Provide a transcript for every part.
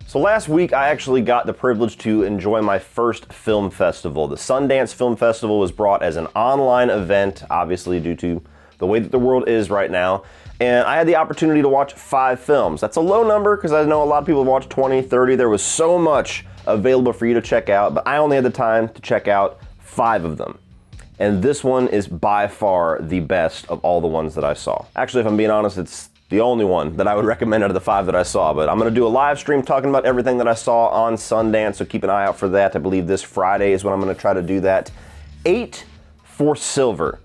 So last week I actually got the privilege to enjoy my first film festival. The Sundance Film Festival was brought as an online event, obviously due to the way that the world is right now. And I had the opportunity to watch 5 films. That's a low number because I know a lot of people watch 20, 30. There was so much available for you to check out, but I only had the time to check out 5 of them. And this one is by far the best of all the ones that I saw. Actually, if I'm being honest, it's the only one that I would recommend out of the 5 that I saw, but I'm gonna do a live stream talking about everything that I saw on Sundance, so keep an eye out for that. I believe this Friday is when I'm gonna try to do that. 8 for Silver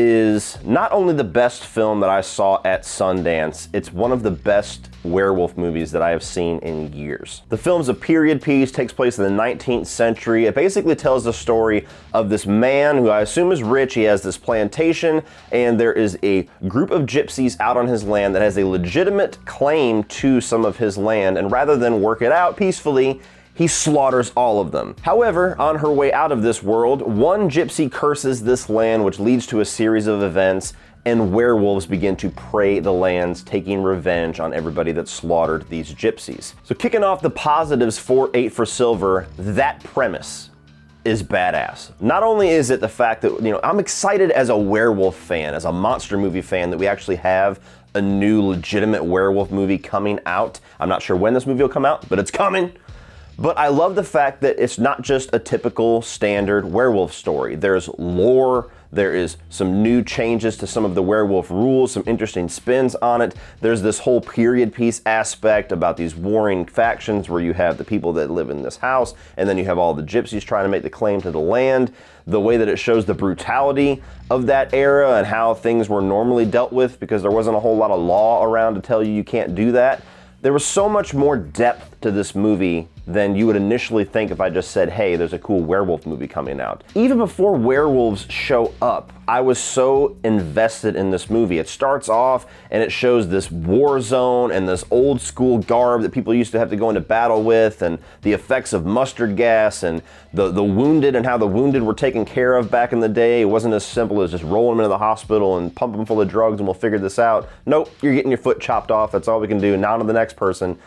is not only the best film that I saw at Sundance, it's one of the best werewolf movies that I have seen in years. The film's a period piece, takes place in the 19th century. It basically tells the story of this man who I assume is rich. He has this plantation, and there is a group of gypsies out on his land that has a legitimate claim to some of his land, and rather than work it out peacefully, he slaughters all of them. However, on her way out of this world, one gypsy curses this land, which leads to a series of events, and werewolves begin to prey the lands, taking revenge on everybody that slaughtered these gypsies. So kicking off the positives for 8 for Silver, that premise is badass. Not only is it the fact that, I'm excited as a werewolf fan, as a monster movie fan, that we actually have a new legitimate werewolf movie coming out. I'm not sure when this movie will come out, but it's coming. But I love the fact that it's not just a typical standard werewolf story. There's lore, there is some new changes to some of the werewolf rules, some interesting spins on it. There's this whole period piece aspect about these warring factions where you have the people that live in this house, and then you have all the gypsies trying to make the claim to the land. The way that it shows the brutality of that era and how things were normally dealt with because there wasn't a whole lot of law around to tell you can't do that. There was so much more depth to this movie than you would initially think if I just said, hey, there's a cool werewolf movie coming out. Even before werewolves show up, I was so invested in this movie. It starts off and it shows this war zone and this old school garb that people used to have to go into battle with, and the effects of mustard gas and the wounded and how the wounded were taken care of back in the day. It wasn't as simple as just rolling them into the hospital and pump them full of drugs and we'll figure this out. Nope, you're getting your foot chopped off. That's all we can do. Now to the next person.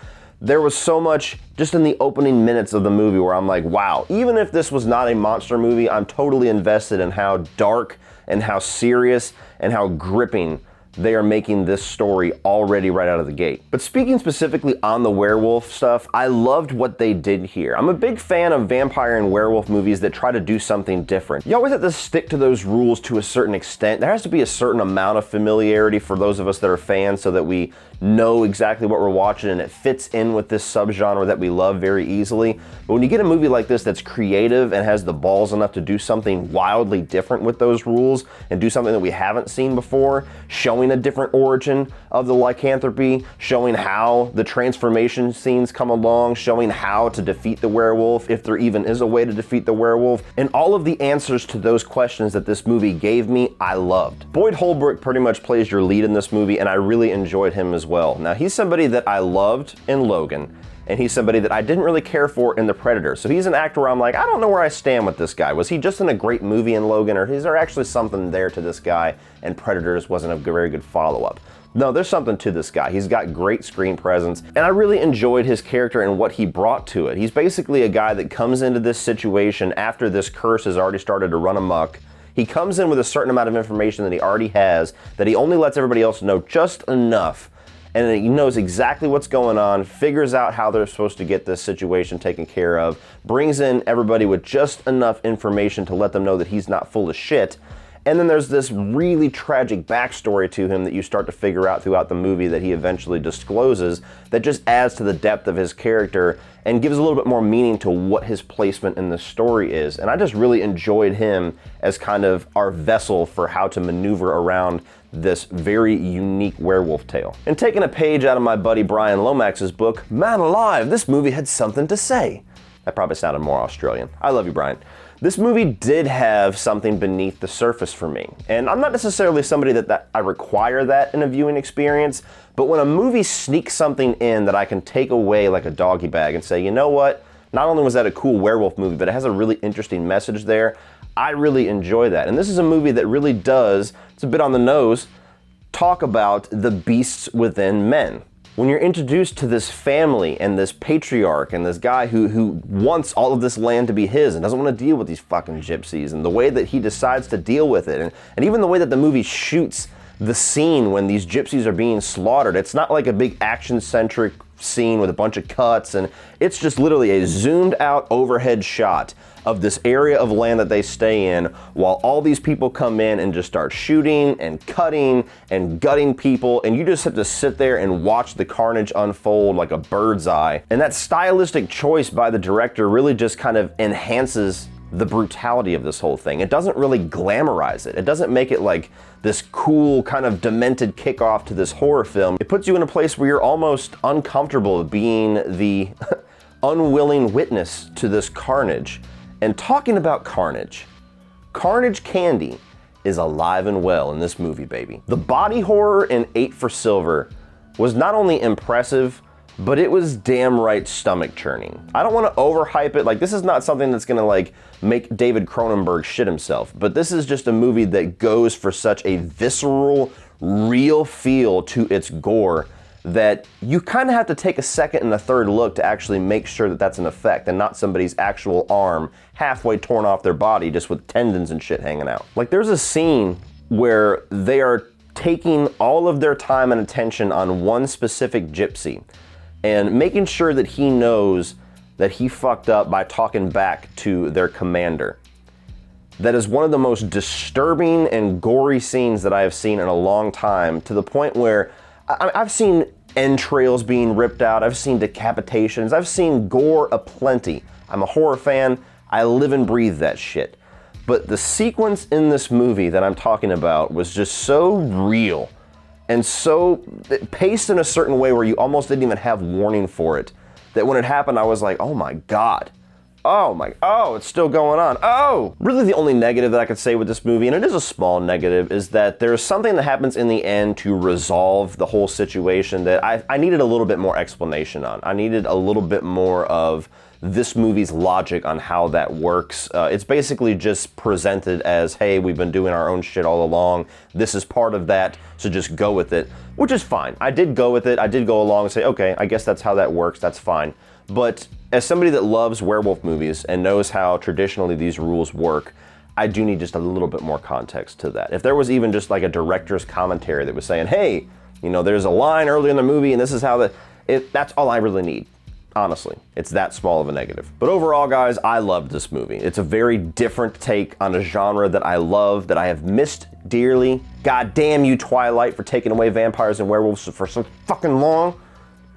There was so much just in the opening minutes of the movie where I'm like, wow, even if this was not a monster movie, I'm totally invested in how dark and how serious and how gripping they are making this story already right out of the gate. But speaking specifically on the werewolf stuff, I loved what they did here. I'm a big fan of vampire and werewolf movies that try to do something different. You always have to stick to those rules to a certain extent. There has to be a certain amount of familiarity for those of us that are fans so that we know exactly what we're watching and it fits in with this subgenre that we love very easily. But when you get a movie like this that's creative and has the balls enough to do something wildly different with those rules and do something that we haven't seen before, showing a different origin of the lycanthropy, showing how the transformation scenes come along, showing how to defeat the werewolf, if there even is a way to defeat the werewolf, and all of the answers to those questions that this movie gave me, I loved. Boyd Holbrook pretty much plays your lead in this movie, and I really enjoyed him as well. Now, he's somebody that I loved in Logan, and he's somebody that I didn't really care for in The Predator. So he's an actor where I'm like, I don't know where I stand with this guy. Was he just in a great movie in Logan, or is there actually something there to this guy and Predators wasn't a very good follow-up? No, there's something to this guy. He's got great screen presence, and I really enjoyed his character and what he brought to it. He's basically a guy that comes into this situation after this curse has already started to run amok. He comes in with a certain amount of information that he already has, that he only lets everybody else know just enough, and he knows exactly what's going on, figures out how they're supposed to get this situation taken care of, brings in everybody with just enough information to let them know that he's not full of shit. And then there's this really tragic backstory to him that you start to figure out throughout the movie that he eventually discloses that just adds to the depth of his character and gives a little bit more meaning to what his placement in the story is. And I just really enjoyed him as kind of our vessel for how to maneuver around this very unique werewolf tale. And taking a page out of my buddy Brian Lomax's book, man alive, this movie had something to say. That probably sounded more Australian. I love you, Brian. This movie did have something beneath the surface for me. And I'm not necessarily somebody that I require that in a viewing experience, but when a movie sneaks something in that I can take away like a doggy bag and say, you know what, not only was that a cool werewolf movie, but it has a really interesting message there, I really enjoy that. And this is a movie that really does, it's a bit on the nose, talk about the beasts within men. when you're introduced to this family and this patriarch and this guy who wants all of this land to be his and doesn't want to deal with these fucking gypsies, and the way that he decides to deal with it, and even the way that the movie shoots the scene when these gypsies are being slaughtered. It's not like a big action-centric scene with a bunch of cuts, and it's just literally a zoomed out overhead shot of this area of land that they stay in while all these people come in and just start shooting and cutting and gutting people, and you just have to sit there and watch the carnage unfold like a bird's eye. And that stylistic choice by the director really just kind of enhances the brutality of this whole thing. It doesn't really glamorize it. It doesn't make it like this cool kind of demented kickoff to this horror film. It puts you in a place where you're almost uncomfortable being the unwilling witness to this carnage. And talking about carnage, Carnage Candy is alive and well in this movie, baby. The body horror in 8 for Silver was not only impressive, but it was damn right stomach churning. I don't want to overhype it. Like, this is not something that's gonna like make David Cronenberg shit himself, but this is just a movie that goes for such a visceral, real feel to its gore that you kind of have to take a second and a third look to actually make sure that that's an effect and not somebody's actual arm halfway torn off their body just with tendons and shit hanging out. Like, there's a scene where they are taking all of their time and attention on one specific gypsy and making sure that he knows that he fucked up by talking back to their commander. That is one of the most disturbing and gory scenes that I have seen in a long time, to the point where I've seen entrails being ripped out, I've seen decapitations, I've seen gore aplenty. I'm a horror fan, I live and breathe that shit. But the sequence in this movie that I'm talking about was just so real and so paced in a certain way where you almost didn't even have warning for it, that when it happened I was like, oh my God. Oh, it's still going on. Oh! Really the only negative that I could say with this movie, and it is a small negative, is that there's something that happens in the end to resolve the whole situation that I needed a little bit more explanation on. I needed a little bit more of this movie's logic on how that works. It's basically just presented as, hey, we've been doing our own shit all along. This is part of that, so just go with it, which is fine. I did go with it. I did go along and say, okay, I guess that's how that works. That's fine. But as somebody that loves werewolf movies and knows how traditionally these rules work, I do need just a little bit more context to that. If there was even just like a director's commentary that was saying, hey, you know, there's a line early in the movie and this is how that's all I really need. Honestly, it's that small of a negative. But overall, guys, I loved this movie. It's a very different take on a genre that I love, that I have missed dearly. God damn you, Twilight, for taking away vampires and werewolves for so fucking long.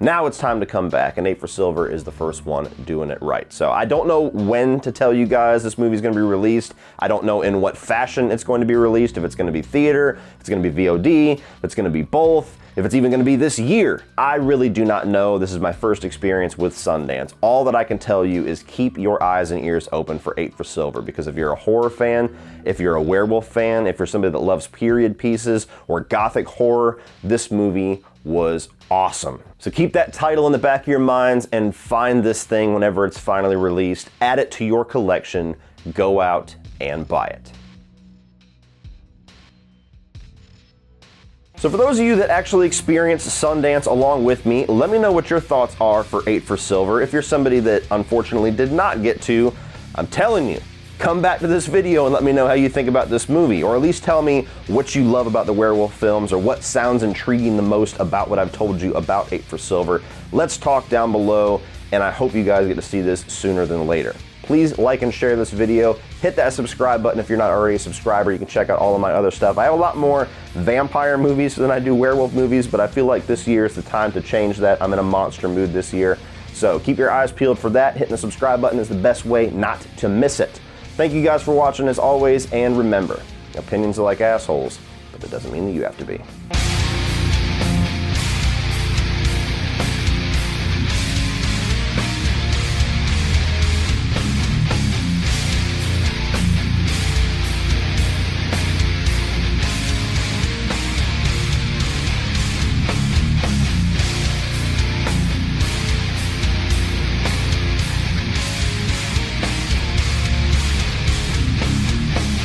Now it's time to come back, and 8 for Silver is the first one doing it right. So I don't know when to tell you guys this movie is going to be released. I don't know in what fashion it's going to be released, if it's going to be theater, if it's going to be VOD, if it's going to be both, if it's even going to be this year. I really do not know. This is my first experience with Sundance. All that I can tell you is keep your eyes and ears open for 8 for Silver, because if you're a horror fan, if you're a werewolf fan, if you're somebody that loves period pieces or gothic horror, this movie was awesome. So keep that title in the back of your minds and find this thing whenever it's finally released. Add it to your collection. Go out and buy it. So for those of you that actually experienced Sundance along with me, let me know what your thoughts are for 8 for Silver. If you're somebody that unfortunately did not get to, I'm telling you, come back to this video and let me know how you think about this movie, or at least tell me what you love about the werewolf films, or what sounds intriguing the most about what I've told you about 8 for Silver. Let's talk down below, and I hope you guys get to see this sooner than later. Please like and share this video. Hit that subscribe button if you're not already a subscriber. You can check out all of my other stuff. I have a lot more vampire movies than I do werewolf movies, but I feel like this year is the time to change that. I'm in a monster mood this year. So keep your eyes peeled for that. Hitting the subscribe button is the best way not to miss it. Thank you guys for watching as always, and remember, opinions are like assholes, but that doesn't mean that you have to be.